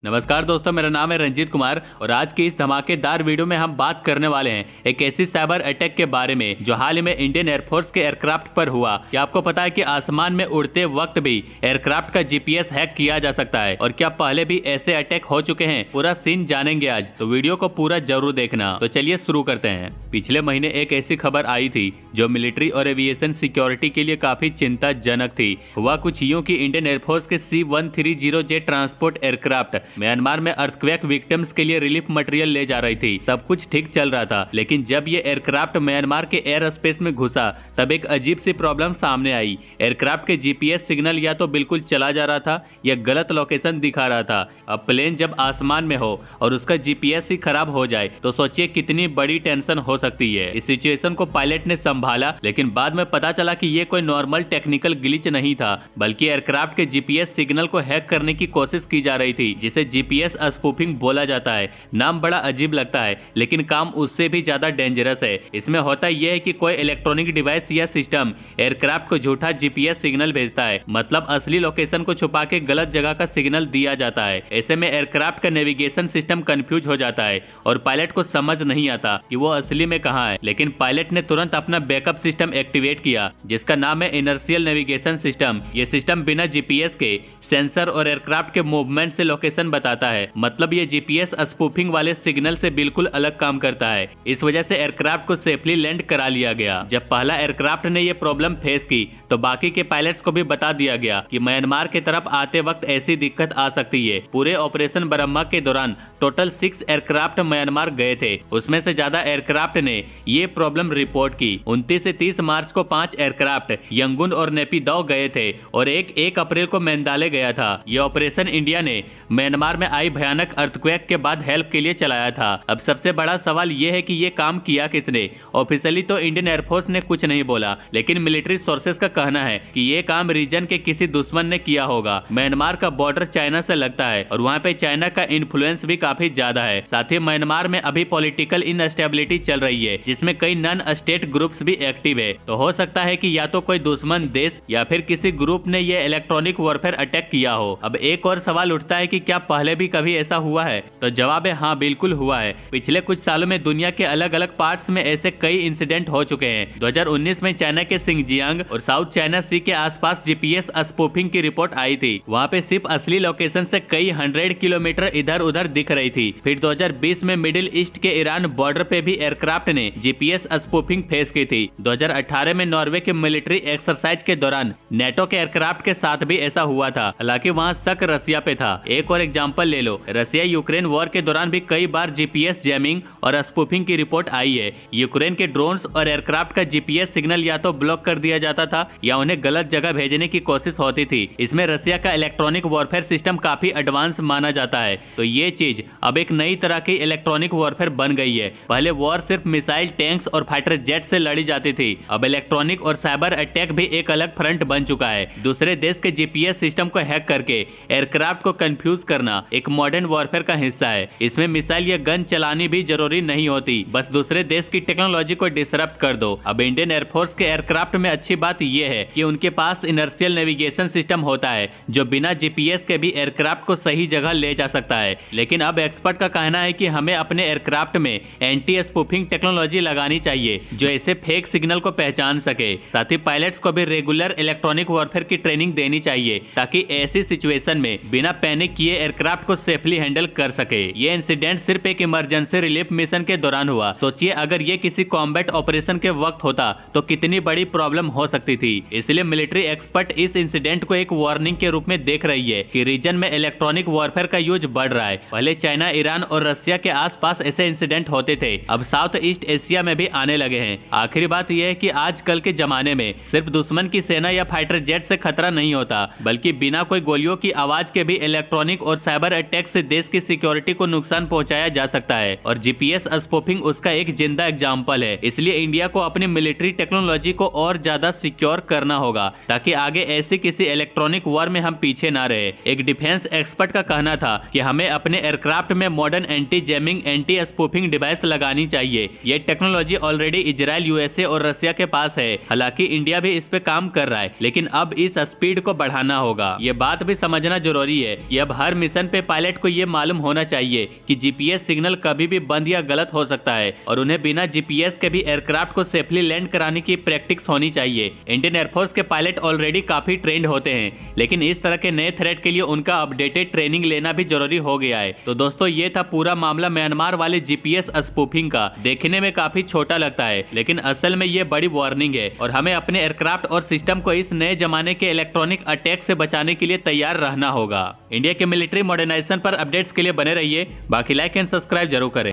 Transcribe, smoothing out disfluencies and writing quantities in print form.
नमस्कार दोस्तों, मेरा नाम है रंजीत कुमार और आज की इस धमाकेदार वीडियो में हम बात करने वाले हैं एक ऐसी साइबर अटैक के बारे में जो हाल ही में इंडियन एयरफोर्स के एयरक्राफ्ट पर हुआ। क्या आपको पता है कि आसमान में उड़ते वक्त भी एयरक्राफ्ट का जीपीएस हैक किया जा सकता है और क्या पहले भी ऐसे अटैक हो चुके हैं? पूरा सीन जानेंगे आज, तो वीडियो को पूरा जरूर देखना। तो चलिए शुरू करते हैं। पिछले महीने एक ऐसी खबर आई थी जो मिलिट्री और एविएशन सिक्योरिटी के लिए काफी चिंताजनक थी। हुआ कुछ यूं कि इंडियन एयरफोर्स के C-130J ट्रांसपोर्ट एयरक्राफ्ट म्यांमार में अर्थक्वेक विक्टिम्स के लिए रिलीफ मटेरियल ले जा रही थी। सब कुछ ठीक चल रहा था, लेकिन जब ये एयरक्राफ्ट म्यांमार के एयर स्पेस में घुसा तब एक अजीब सी प्रॉब्लम सामने आई। एयरक्राफ्ट के जीपीएस सिग्नल या तो बिल्कुल चला जा रहा था या गलत लोकेशन दिखा रहा था। अब प्लेन जब आसमान में हो और उसका जीपीएस ही खराब हो जाए तो सोचिए कितनी बड़ी टेंशन हो सकती है। इस सिचुएशन को पायलट ने संभाला, लेकिन बाद में पता चला कि ये कोई नॉर्मल टेक्निकल ग्लिच नहीं था, बल्कि एयरक्राफ्ट के जीपीएस सिग्नल को हैक करने की कोशिश की जा रही थी, जिसे जीपीएस स्पूफिंग बोला जाता है। नाम बड़ा अजीब लगता है, लेकिन काम उससे भी ज्यादा डेंजरस है। इसमें होता यह है कि कोई इलेक्ट्रॉनिक डिवाइस या सिस्टम एयरक्राफ्ट को झूठा जीपीएस सिग्नल भेजता है, मतलब असली लोकेशन को छुपा के गलत जगह का सिग्नल दिया जाता है। ऐसे में एयरक्राफ्ट का नेविगेशन सिस्टम कंफ्यूज हो जाता है और पायलट को समझ नहीं आता कि वो असली में कहाँ है। लेकिन पायलट ने तुरंत अपना बैकअप सिस्टम एक्टिवेट किया, जिसका नाम है इनर्शियल नेविगेशन सिस्टम। ये सिस्टम बिना जीपीएस के सेंसर और एयरक्राफ्ट के मूवमेंट से लोकेशन बताता है, मतलब ये जीपीएस स्पूफिंग वाले सिग्नल से बिल्कुल अलग काम करता है। इस वजह से एयरक्राफ्ट को सेफली लैंड करा लिया गया। जब पहला एयरक्राफ्ट ने ये प्रॉब्लम फेस की तो बाकी के पायलट्स को भी बता दिया गया कि म्यांमार की तरफ आते वक्त ऐसी दिक्कत आ सकती है। पूरे ऑपरेशन ब्रह्मा के दौरान टोटल 6 एयरक्राफ्ट म्यांमार गए थे, उसमें से ज्यादा एयरक्राफ्ट ने ये प्रॉब्लम रिपोर्ट की। 29 से 30 मार्च को 5 एयरक्राफ्ट यंगुन और नेपिदौ गए थे और 1 अप्रैल को मेंदाले गया था। ये ऑपरेशन इंडिया ने म्यांमार में आई भयानक अर्थक्वेक के बाद हेल्प के लिए चलाया था। अब सबसे बड़ा सवाल ये है कि ये काम किया किसने? ऑफिशियली तो इंडियन एयरफोर्स ने कुछ नहीं बोला, लेकिन मिलिट्री सोर्सेस का कहना है कि ये काम रीजन के किसी दुश्मन ने किया होगा। म्यांमार का बॉर्डर चाइना से लगता है और वहाँ पे चाइना का इन्फ्लुएंस भी काफी ज्यादा है। साथ ही म्यांमार में अभी पॉलिटिकल इनस्टेबिलिटी चल रही है, जिसमें कई नॉन स्टेट ग्रुप्स भी एक्टिव है। तो हो सकता है कि या तो कोई दुश्मन देश या फिर किसी ग्रुप ने ये इलेक्ट्रॉनिक वॉरफेयर अटैक किया हो। अब एक और सवाल उठता है कि क्या पहले भी कभी ऐसा हुआ है? तो जवाब है हाँ, बिल्कुल हुआ है। पिछले कुछ सालों में दुनिया के अलग अलग पार्ट्स में ऐसे कई इंसिडेंट हो चुके हैं। 2019 में चाइना के सिंगजियांग और साउथ चाइना सी के आसपास जीपीएस स्पूफिंग की रिपोर्ट आई थी। वहाँ पे सिर्फ असली लोकेशन से कई 100 किलोमीटर इधर उधर दिख रही थी। फिर 2020 में मिडिल ईस्ट के ईरान बॉर्डर पे भी एयरक्राफ्ट ने जीपीएस स्पूफिंग फेस की थी। 2018 में नॉर्वे के मिलिट्री एक्सरसाइज के दौरान नेटो के एयरक्राफ्ट के साथ भी ऐसा हुआ था, हालांकि वहाँ शक रसिया पे था। एक और एग्जाम्पल ले लो, रसिया यूक्रेन वॉर के दौरान भी कई बार जीपीएस जैमिंग और स्पूफिंग की रिपोर्ट आई है। यूक्रेन के ड्रोन्स और एयरक्राफ्ट का जीपीएस सिग्नल या तो ब्लॉक कर दिया जाता था या उन्हें गलत जगह भेजने की कोशिश होती थी। इसमें रसिया का इलेक्ट्रॉनिक वॉरफेयर सिस्टम काफी एडवांस माना जाता है। तो ये चीज अब एक नई तरह की इलेक्ट्रॉनिक वॉरफेयर बन गई है। पहले वॉर सिर्फ मिसाइल, टैंक्स और फाइटर जेट से लड़ी जाती थी, अब इलेक्ट्रॉनिक और साइबर अटैक भी एक अलग फ्रंट बन चुका है। दूसरे देश के जीपीएस सिस्टम को हैक करके एयरक्राफ्ट को कंफ्यूज करना एक मॉडर्न वॉरफेयर का हिस्सा है। इसमें मिसाइल या गन चलानी भी जरूरी नहीं होती, बस दूसरे देश की टेक्नोलॉजी को डिसरप्ट कर दो। अब इंडियन एयरफोर्स के एयरक्राफ्ट में अच्छी बात यह है कि उनके पास इनर्शियल नेविगेशन सिस्टम होता है जो बिना जीपीएस के भी एयरक्राफ्ट को सही जगह ले जा सकता है। लेकिन अब एक्सपर्ट का कहना है कि हमें अपने एयरक्राफ्ट में एंटी स्पूफिंग टेक्नोलॉजी लगानी चाहिए जो ऐसे फेक सिग्नल को पहचान सके। साथ ही पायलट्स को भी रेगुलर इलेक्ट्रॉनिक वॉरफेयर की ट्रेनिंग देनी चाहिए ताकि ऐसी सिचुएशन में बिना पैनिक किए एयरक्राफ्ट को सेफली हैंडल कर सके। ये इंसिडेंट सिर्फ एक इमरजेंसी रिलीफ मिशन के दौरान हुआ। सोचिए अगर ये किसी कॉम्बैट ऑपरेशन के वक्त होता तो कितनी बड़ी प्रॉब्लम हो सकती थी। इसलिए मिलिट्री एक्सपर्ट इस इंसिडेंट को एक वार्निंग के रूप में देख रही है कि रीजन में इलेक्ट्रॉनिक वॉरफेयर का यूज बढ़ रहा है। पहले चाइना, ईरान और रसिया के आसपास ऐसे इंसिडेंट होते थे, अब साउथ ईस्ट एशिया में भी आने लगे हैं। आखिरी बात यह है कि आजकल के जमाने में सिर्फ दुश्मन की सेना या फाइटर जेट से खतरा नहीं होता, बल्कि बिना कोई गोलियों की आवाज के भी इलेक्ट्रॉनिक और साइबर अटैक से देश की सिक्योरिटी को नुकसान पहुंचाया जा सकता है। और जीपीएस स्पूफिंग उसका एक जिंदा एग्जाम्पल है। इसलिए इंडिया को अपनी मिलिट्री टेक्नोलॉजी को और ज्यादा सिक्योर करना होगा ताकि आगे ऐसी किसी इलेक्ट्रॉनिक वॉर में हम पीछे ना रहे। एक डिफेंस एक्सपर्ट का कहना था कि हमें अपने एयरक्राफ्ट एयरक्राफ्ट में modern anti jamming anti spoofing device लगानी चाहिए। ये टेक्नोलॉजी ऑलरेडी इजराइल, यूएसए और रशिया के पास है। हालांकि इंडिया भी इस पे काम कर रहा है, लेकिन अब इस स्पीड को बढ़ाना होगा। ये बात भी समझना जरूरी है कि अब हर मिशन पे पायलट को ये मालूम होना चाहिए कि जीपीएस सिग्नल कभी भी बंद या गलत हो सकता है और उन्हें बिना जीपीएस के भी एयरक्राफ्ट को सेफली लैंड कराने की प्रैक्टिस होनी चाहिए। इंडियन एयरफोर्स के पायलट ऑलरेडी काफी ट्रेंड होते हैं, लेकिन इस तरह के नए थ्रेट के लिए उनका अपडेटेड ट्रेनिंग लेना भी जरूरी हो गया है। तो दोस्तों, ये था पूरा मामला म्यांमार वाले जीपीएस स्पूफिंग का। देखने में काफी छोटा लगता है, लेकिन असल में ये बड़ी वार्निंग है और हमें अपने एयरक्राफ्ट और सिस्टम को इस नए जमाने के इलेक्ट्रॉनिक अटैक से बचाने के लिए तैयार रहना होगा। इंडिया के मिलिट्री मॉडर्नाइजेशन पर अपडेट्स के लिए बने रहिए। बाकी लाइक एंड सब्सक्राइब जरूर करें।